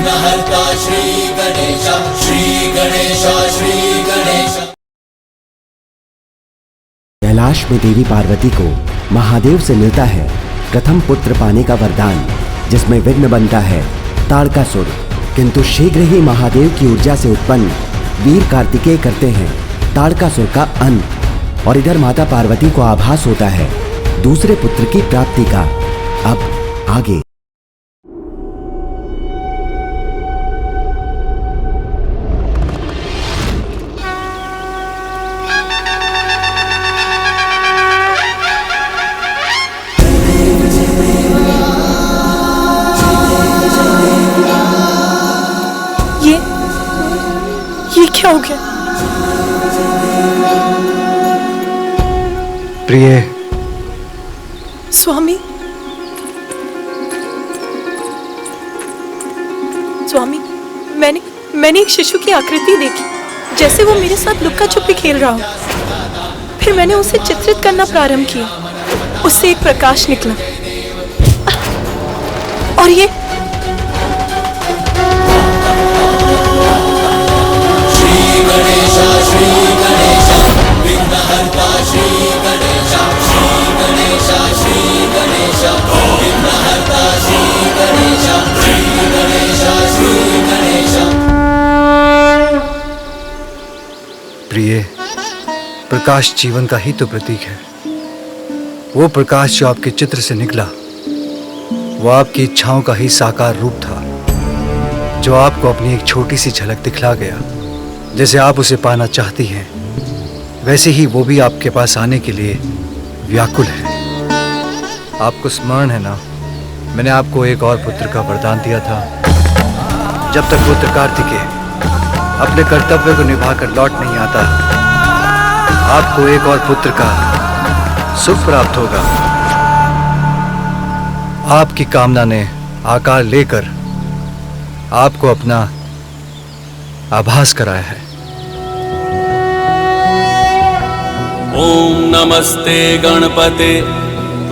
विघ्नहर्ता श्री गणेश, श्री गणेश, श्री गणेश। कैलाश में देवी पार्वती को महादेव से मिलता है प्रथम पुत्र पाने का वरदान, जिसमें विघ्न बनता है ताड़कासुर। किंतु शीघ्र ही महादेव की ऊर्जा से उत्पन्न वीर कार्तिकेय करते हैं ताड़कासुर का अंत, और इधर माता पार्वती को आभास होता है दूसरे पुत्र की प्राप्ति का। अब आगे। ये क्या हो गया? प्रिय। स्वामी, स्वामी, मैंने एक शिशु की आकृति देखी, जैसे वो मेरे साथ लुक्का छुपी खेल रहा हो। फिर मैंने उसे चित्रित करना प्रारंभ किया, उससे एक प्रकाश निकला, और ये श्री गणेश, विघ्नहर्ता श्री गणेश, श्री गणेश, श्री गणेश, विघ्नहर्ता श्री गणेश, श्री गणेश, श्री गणेश। प्रिय, प्रकाश जीवन का ही तो प्रतीक है। वो प्रकाश जो आपके चित्र से निकला, वो आपकी इच्छाओं का ही साकार रूप था, जो आपको अपनी एक छोटी सी झलक दिखला गया। जैसे आप उसे पाना चाहती हैं, वैसे ही वो भी आपके पास आने के लिए व्याकुल है। आपको स्मरण है ना, मैंने आपको एक और पुत्र का वरदान दिया था। जब तक पुत्र कार्तिकेय अपने कर्तव्य को निभाकर लौट नहीं आता, आपको एक और पुत्र का सुख प्राप्त होगा। आपकी कामना ने आकार लेकर आपको अपना आभास कराया है। ओम नमस्ते गणपते,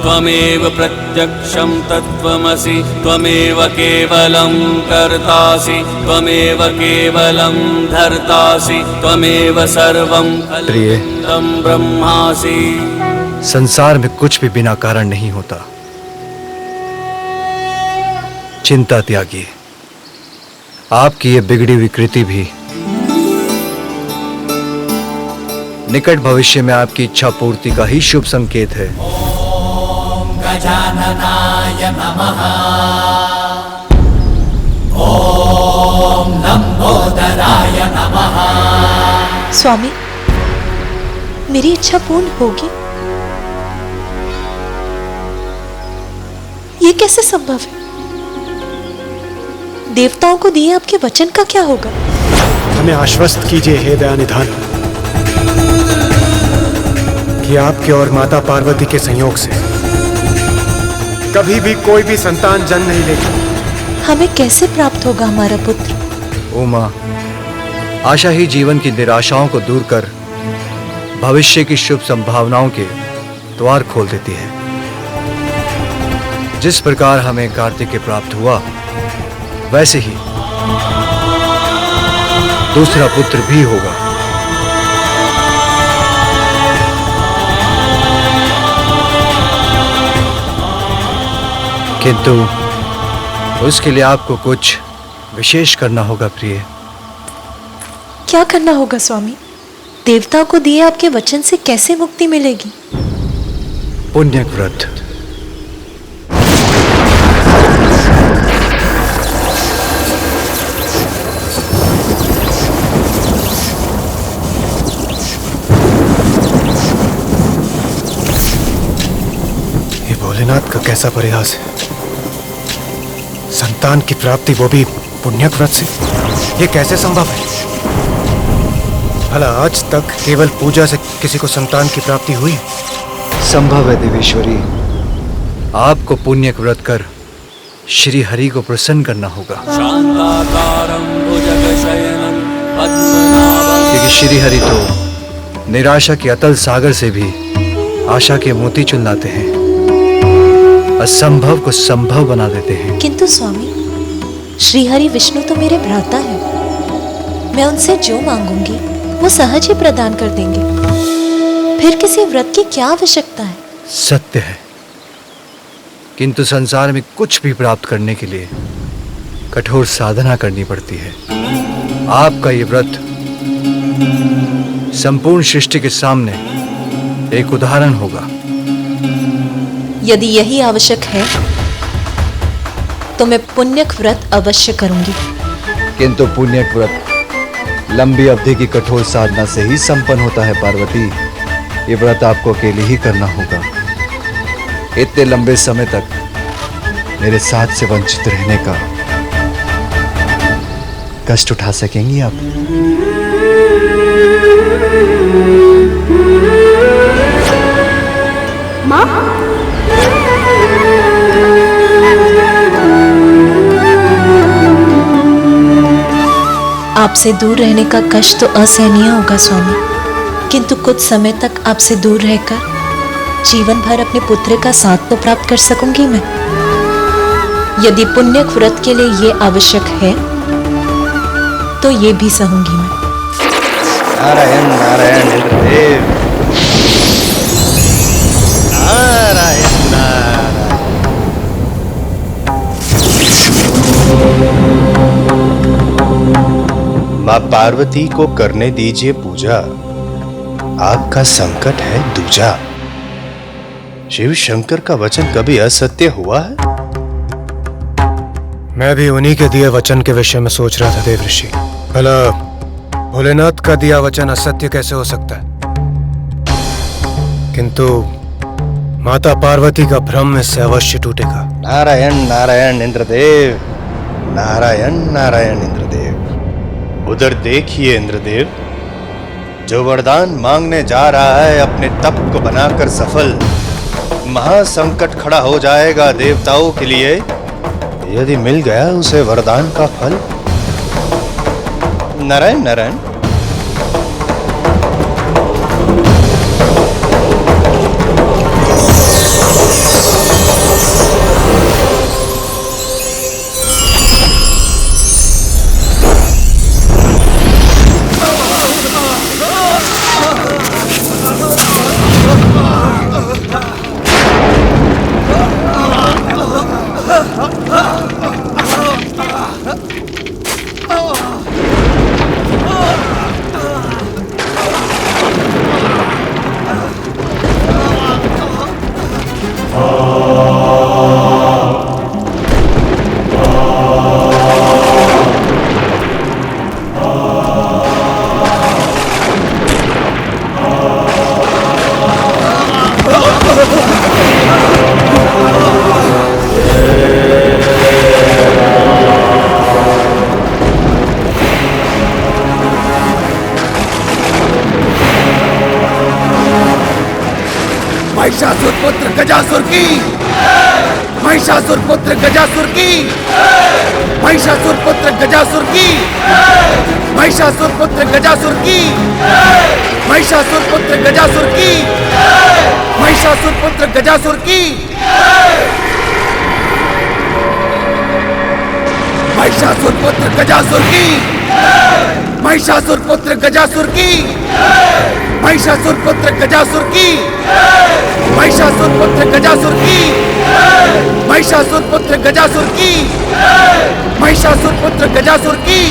त्वमेव प्रत्यक्षं तत्त्वमसि, त्वमेव केवलं कर्तासि, त्वमेव केवलं धर्तासि, त्वमेव सर्वं खलु ब्रह्मासि। संसार में कुछ भी बिना कारण नहीं होता। चिंता त्यागिए। आपकी ये बिगड़ी हुई कृति भी निकट भविष्य में आपकी इच्छा पूर्ति का ही शुभ संकेत है। ओम गजाननाय नमः, ओम लंबोदराय नमः। स्वामी, मेरी इच्छा पूर्ण होगी? ये कैसे संभव है? देवताओं को दिए आपके वचन का क्या होगा? हमें आश्वस्त कीजिए हे दयानिधान, कि आपके और माता पार्वती के संयोग से कभी भी कोई भी संतान जन्म नहीं लेगी। हमें कैसे प्राप्त होगा हमारा पुत्र? उमा, आशा ही जीवन की निराशाओं को दूर कर भविष्य की शुभ संभावनाओं के द्वार खोल देती है। जिस प्रकार हमें कार्तिकेय प्राप्त हुआ, वैसे ही दूसरा पुत्र भी होगा। किंतु उसके लिए आपको कुछ विशेष करना होगा प्रिय। क्या करना होगा स्वामी? देवताओं को दिए आपके वचन से कैसे मुक्ति मिलेगी? पुण्य व्रत। ये भोलेनाथ का कैसा प्रयास है। संतान की प्राप्ति, वो भी पुण्य व्रत से। ये कैसे संभव है? भला आज तक केवल पूजा से किसी को संतान की प्राप्ति हुई? संभव है देवेश्वरी। आपको पुण्य व्रत कर श्री हरि को प्रसन्न करना होगा, क्योंकि श्री हरि तो निराशा के अतल सागर से भी आशा के मोती चुन लाते हैं, असंभव को संभव बना देते हैं। किंतु स्वामी, श्रीहरि विष्णु तो मेरे भ्राता हैं। मैं उनसे जो मांगूंगी वो सहज ही प्रदान कर देंगे। फिर किसी व्रत की क्या आवश्यकता है? सत्य है, किंतु संसार में कुछ भी प्राप्त करने के लिए कठोर साधना करनी पड़ती है। आपका ये व्रत संपूर्ण सृष्टि के सामने एक उदाहरण होगा। यदि यही आवश्यक है तो मैं पुण्यक व्रत अवश्य करूंगी। किंतु पुण्यक व्रत लंबी अवधि की कठोर साधना से ही संपन्न होता है पार्वती। ये व्रत आपको अकेले ही करना होगा। इतने लंबे समय तक मेरे साथ से वंचित रहने का कष्ट उठा सकेंगी आप? माँ, आपसे दूर रहने का कष्ट तो असहनीय होगा स्वामी, किंतु कुछ समय तक आपसे दूर रहकर जीवन भर अपने पुत्र का साथ तो प्राप्त कर सकूंगी मैं। यदि पुण्यक व्रत के लिए ये आवश्यक है तो ये भी सहूंगी मैं। नारायण नारायण इंद्रदेव, नारायण नारायण। माँ पार्वती को करने दीजिए पूजा, आपका संकट है दूजा। शिव शंकर का वचन कभी असत्य हुआ है? मैं भी उन्हीं के दिए वचन के विषय में सोच रहा था देव ऋषि। भला भोलेनाथ का दिया वचन असत्य कैसे हो सकता है? किंतु माता पार्वती का भ्रम इससे अवश्य टूटेगा। नारायण नारायण इंद्रदेव, नारायण नारायण इंद्रदेव। उधर देखिए इंद्रदेव, जो वरदान मांगने जा रहा है अपने तप को बनाकर सफल, महासंकट खड़ा हो जाएगा देवताओं के लिए यदि मिल गया उसे वरदान का फल। नारायण नारायण। महिषासुर पुत्र गजासुर की, महिषासुर पुत्र गजासुर की, महिषासुर पुत्र गजासुर की, महिषासुर पुत्र गजासुर की, महिषासुर पुत्र गजासुर की, महिषासुर पुत्र गजासुर की, महिषासुर पुत्र गजासुर की, महिषासुर पुत्र गजासुर की, महिषासुर पुत्र गजासुर की, महिषासुर पुत्र गजासुर की, महिषासुर पुत्र गजासुर की, महिषासुर पुत्र गजासुर की।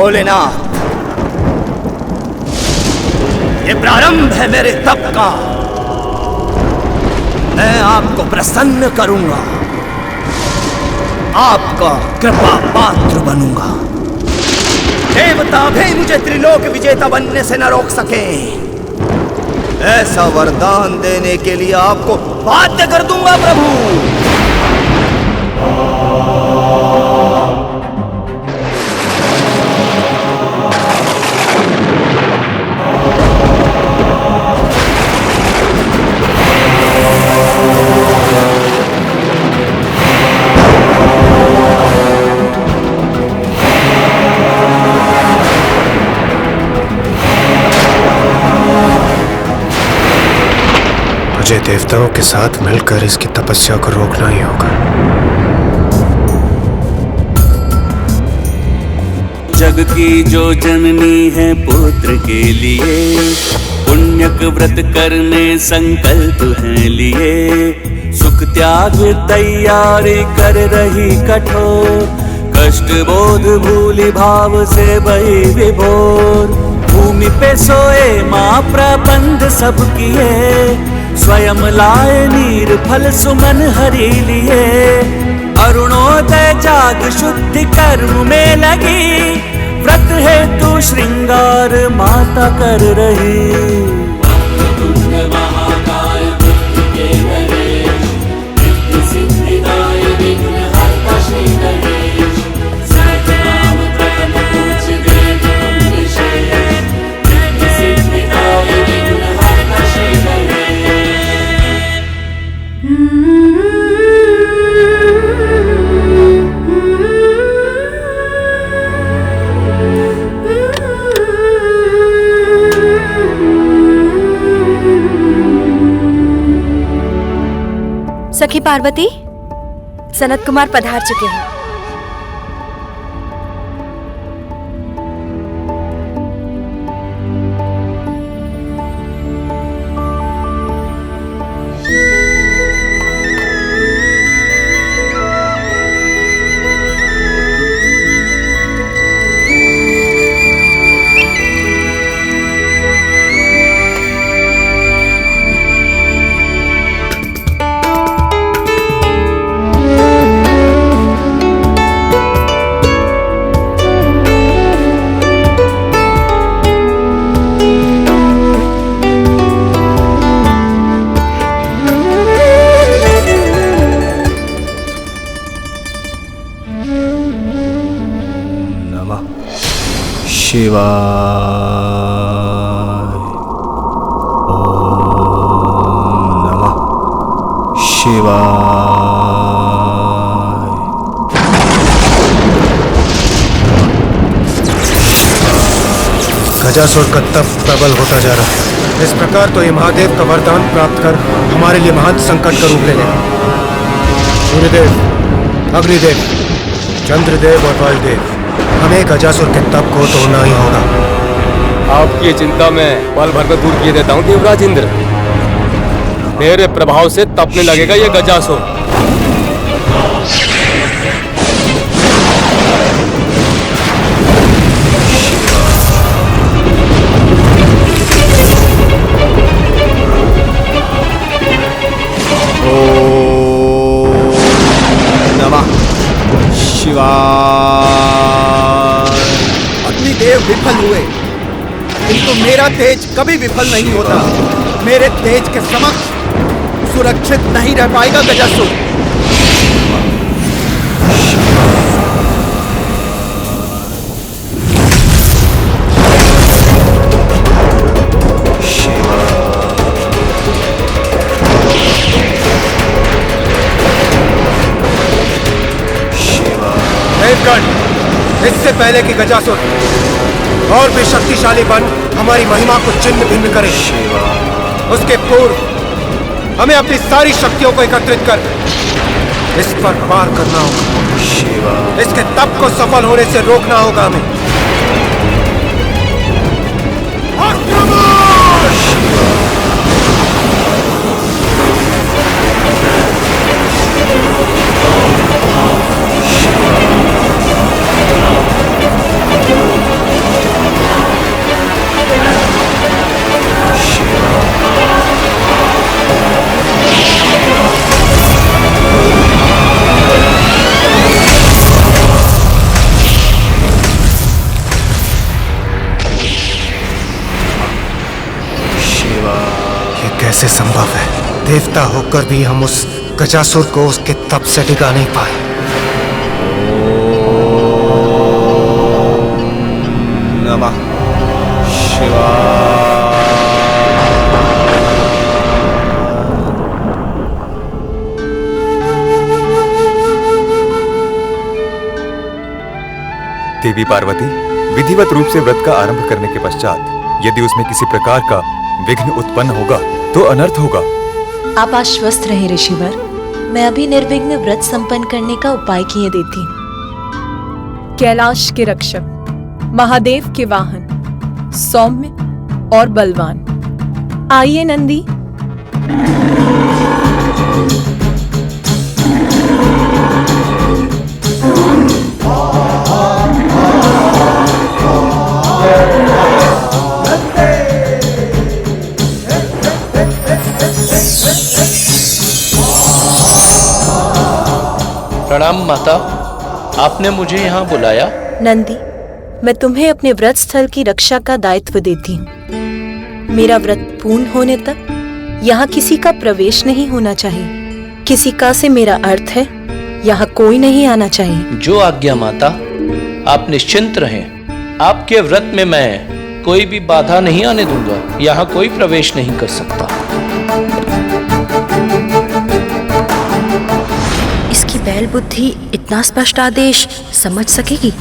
भोलेनाथ, ये प्रारंभ है मेरे तप का। मैं आपको प्रसन्न करूंगा, आपका कृपा पात्र बनूंगा। देवता भी मुझे त्रिलोक विजेता बनने से न रोक सके। ऐसा वरदान देने के लिए आपको बाध्य कर दूंगा प्रभु। मुझे देवताओं के साथ मिलकर इसकी तपस्या को रोकना ही होगा। जग की जो जननी है पुत्र के लिए, पुण्यक व्रत करने संकल्प है लिए। सुख त्याग तैयारी कर रही कठोर, कष्ट बोध भूली भाव से बही विभोर। भूमि पे सोए माँ प्रबंध सब किए, स्वयं लाए नीर फल सुमन हरि लिए। अरुणोदय जाग शुद्धि कर्म में लगी, व्रत है तू श्रृंगार माता कर रही। सखी पार्वती, सनत कुमार पधार चुके हैं। शिवाय। ओम नमः शिवाय। गजासुर का तप प्रबल होता जा रहा है। इस प्रकार तो ये महादेव का वरदान प्राप्त कर हमारे लिए महान संकट का रूप ले लेगा। सूर्यदेव, अग्निदेव, चंद्रदेव और वायुदेव, हमें गजासुर के तप को तोड़ना ही होगा। आपकी चिंता में पल भर में दूर किए देता हूँ देवराज इंद्र। मेरे प्रभाव से तपने लगेगा ये गजासुर। अग्निदेव विफल हुए, किंतु मेरा तेज कभी विफल नहीं होता। मेरे तेज के समक्ष सुरक्षित नहीं रह पाएगा गजासुर। इससे पहले कि गजासुर और भी शक्तिशाली बन हमारी महिमा को चिन्ह भिन्न करे, उसके पूर्व हमें अपनी सारी शक्तियों को एकत्रित कर इस पर पार करना होगा। इसके तप को सफल होने से रोकना होगा हमें। ये कैसे संभव है? देवता होकर भी हम उस गजासुर को उसके तप से टिका नहीं पाए। नमः शिवाय। देवी पार्वती, विधिवत रूप से व्रत का आरंभ करने के पश्चात यदि उसमें किसी प्रकार का विघ्न उत्पन्न होगा तो अनर्थ होगा। आप आश्वस्त रहें ऋषिवर, मैं अभी निर्विघ्न व्रत संपन्न करने का उपाय किए देती हूँ। कैलाश के रक्षक, महादेव के वाहन, सौम्य और बलवान, आइए नंदी। प्रणाम माता, आपने मुझे यहाँ बुलाया? नंदी, मैं तुम्हें अपने व्रत स्थल की रक्षा का दायित्व देती हूँ। मेरा व्रत पूर्ण होने तक यहाँ किसी का प्रवेश नहीं होना चाहिए। किसी का से मेरा अर्थ है यहाँ कोई नहीं आना चाहिए। जो आज्ञा माता, आप निश्चिंत रहें। आपके व्रत में मैं कोई भी बाधा नहीं आने दूंगा। यहाँ कोई प्रवेश नहीं कर सकता। इसकी बैल बुद्धि इतना स्पष्ट आदेश समझ सकेगी?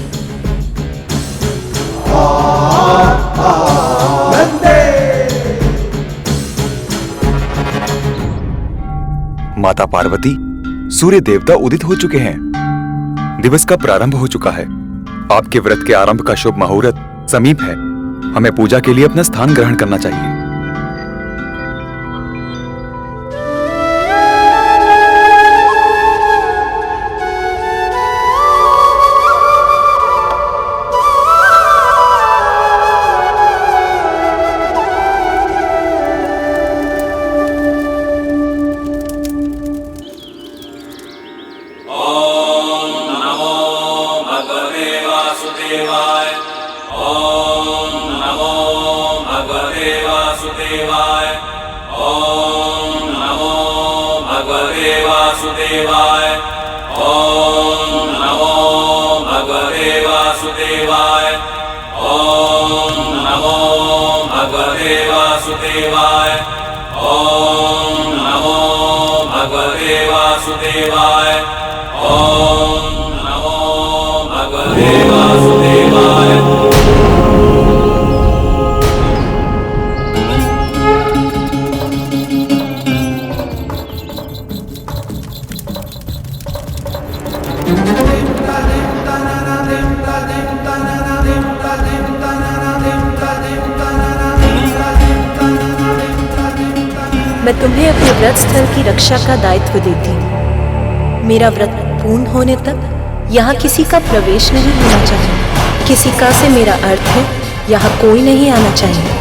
माता पार्वती, सूर्य देवता उदित हो चुके हैं। दिवस का प्रारंभ हो चुका है। आपके व्रत के आरंभ का शुभ मुहूर्त समीप है। हमें पूजा के लिए अपना स्थान ग्रहण करना चाहिए। मैं तुम्हें अपने व्रत स्थल की रक्षा का दायित्व देती हूँ। मेरा व्रत पूर्ण होने तक यहाँ किसी का प्रवेश नहीं होना चाहिए। किसी का से मेरा अर्थ है यहाँ कोई नहीं आना चाहिए।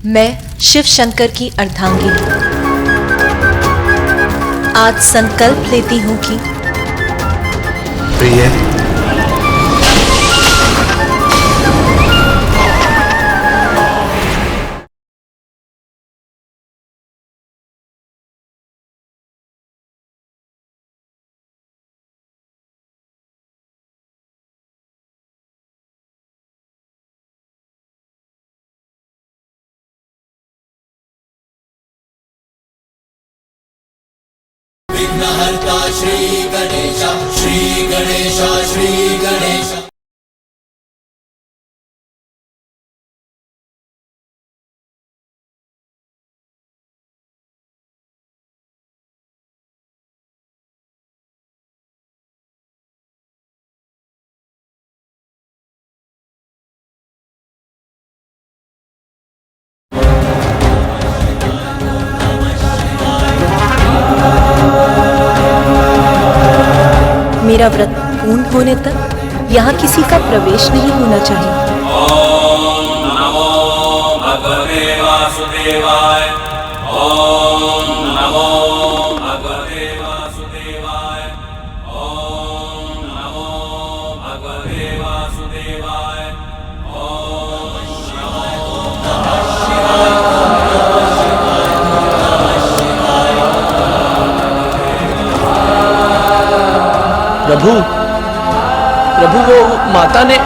मैं शिव शंकर की अर्धांगिनी आज संकल्प लेती हूँ कि प्रिय, विघ्नहर्ता श्री गणेश, श्री गणेश, श्री गणेश। मेरा व्रत पूर्ण होने तक यहाँ किसी का प्रवेश नहीं होना चाहिए। ओम नमो भगवते वासुदेवाय। ओम नमो भगवते वासुदेवाय। ओम नमो भगवते वासुदेवाय। ओम प्रभु, प्रभु वो माता ने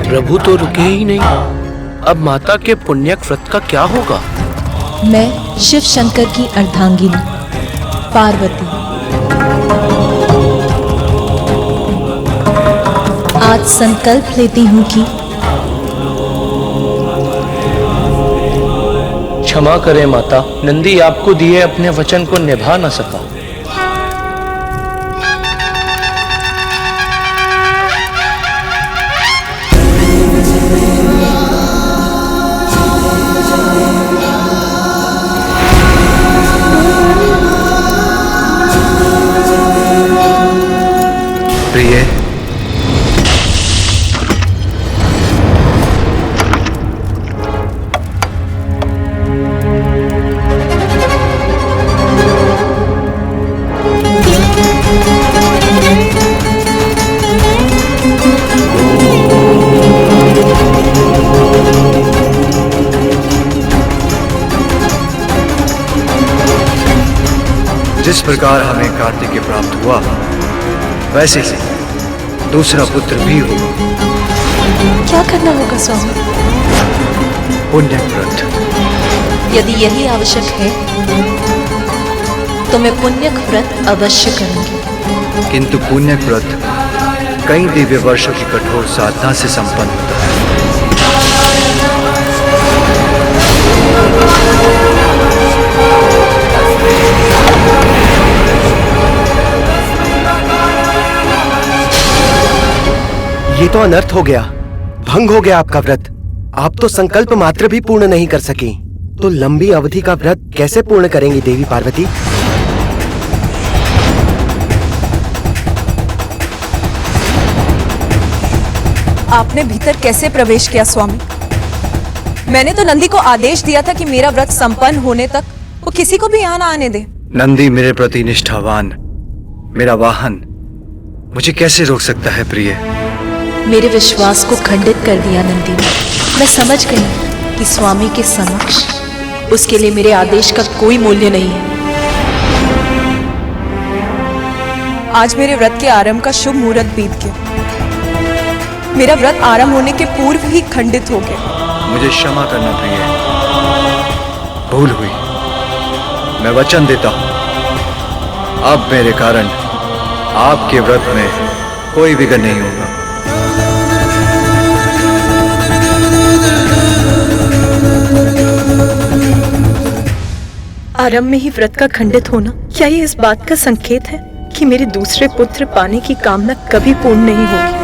प्रभु तो रुके ही नहीं। अब माता के पुण्यक व्रत का क्या होगा? मैं शिव शंकर की अर्धांगिनी पार्वती आज संकल्प लेती हूँ कि क्षमा करें माता, नंदी आपको दिए अपने वचन को निभा न सका। प्रिय, जिस प्रकार हमें कार्तिकेय प्राप्त हुआ, वैसे ही दूसरा पुत्र भी होगा। क्या करना होगा स्वामी? पुण्यक व्रत। यदि यही आवश्यक है तो मैं पुण्यक व्रत अवश्य करूंगी। किंतु पुण्यक व्रत कई दिव्य वर्षों की कठोर साधना से संपन्न होता है। ये तो अनर्थ हो गया, भंग हो गया आपका व्रत। आप तो संकल्प मात्र भी पूर्ण नहीं कर सकी, तो लंबी अवधि का व्रत कैसे पूर्ण करेंगी देवी पार्वती? आपने भीतर कैसे प्रवेश किया स्वामी? मैंने तो नंदी को आदेश दिया था कि मेरा व्रत संपन्न होने तक वो किसी को भी यहाँ ना आने दे। नंदी मेरे प्रति निष्ठावान, मेरा वाहन, मुझे कैसे रोक सकता है प्रिय? मेरे विश्वास को खंडित कर दिया नंदी ने। मैं समझ गई कि स्वामी के समक्ष उसके लिए मेरे आदेश का कोई मूल्य नहीं है। आज मेरे व्रत के आरंभ का शुभ मुहूर्त बीत गया। मेरा व्रत आरंभ होने के पूर्व ही खंडित हो गया। मुझे क्षमा करना प्रिय, भूल हुई। मैं वचन देता हूं, अब मेरे कारण आपके व्रत में कोई विघ्न नहीं होगा। आरंभ में ही व्रत का खंडित होना, क्या ये इस बात का संकेत है कि मेरे दूसरे पुत्र पाने की कामना कभी पूर्ण नहीं होगी?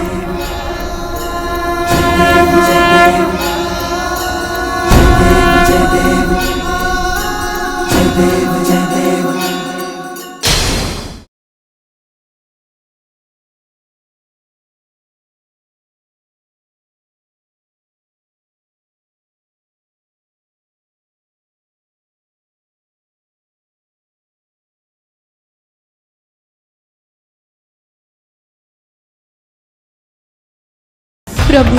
प्रभु,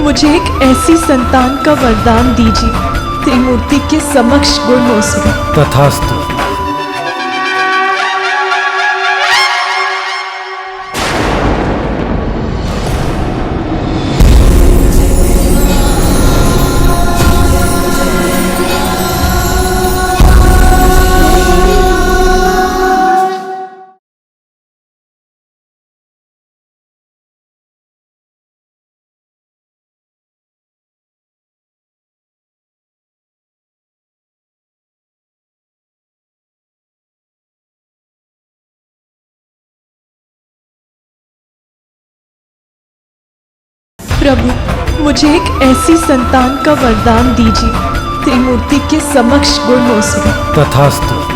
मुझे एक ऐसी संतान का वरदान दीजिए, त्रिमूर्ति के समक्ष गुण हो सके। तथास्तु। प्रभु, मुझे एक ऐसी संतान का वरदान दीजिए, त्रिमूर्ति के समक्ष गुण हो सके। तथास्तु।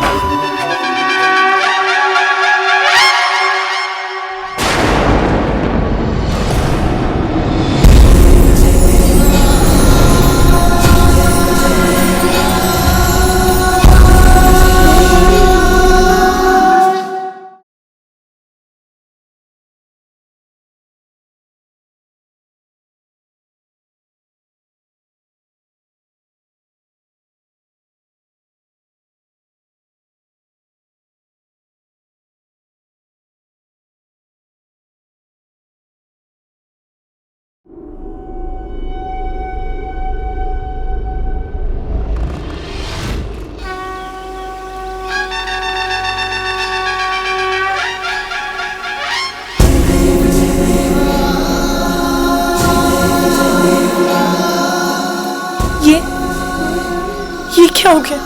ये क्या हो गया?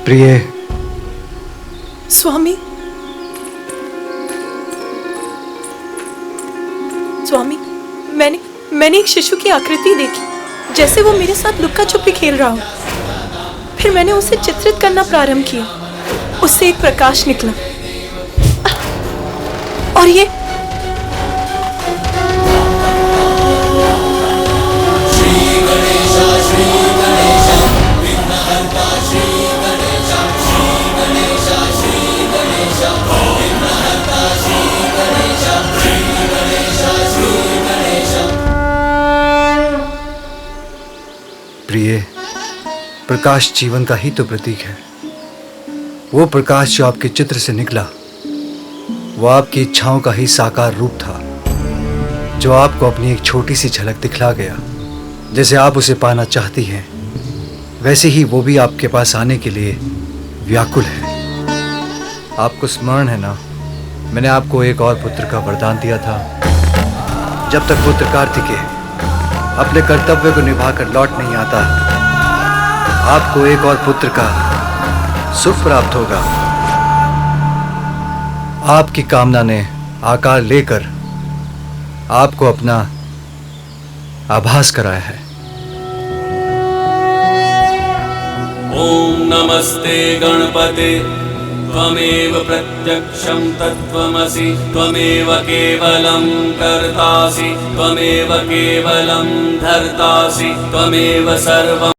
प्रिय। स्वामी, स्वामी, मैंने एक शिशु की आकृति देखी, जैसे वो मेरे साथ लुक्का छुपी खेल रहा हो। फिर मैंने उसे चित्रित करना प्रारंभ किया। उससे एक प्रकाश निकला और ये प्रिय, प्रकाश जीवन का ही तो प्रतीक है। वो प्रकाश जो आपके चित्र से निकला, वो आपकी इच्छाओं का ही साकार रूप था, जो आपको अपनी एक छोटी सी झलक दिखला गया। जैसे आप उसे पाना चाहती हैं, वैसे ही वो भी आपके पास आने के लिए व्याकुल है। आपको स्मरण है ना, मैंने आपको एक और पुत्र का वरदान दिया था। जब तक पुत्र कार्तिकेय अपने कर्तव्य को निभाकर लौट नहीं आता, आपको एक और पुत्र का सुख प्राप्त होगा। आपकी कामना ने आकार लेकर आपको अपना आभास कराया है। ओम नमस्ते गणपते त्वमेव प्रत्यक्षं तत्त्वमसि त्वमेव केवलं कर्तासि त्वमेव केवलं धर्तासि त्वमेव सर्वं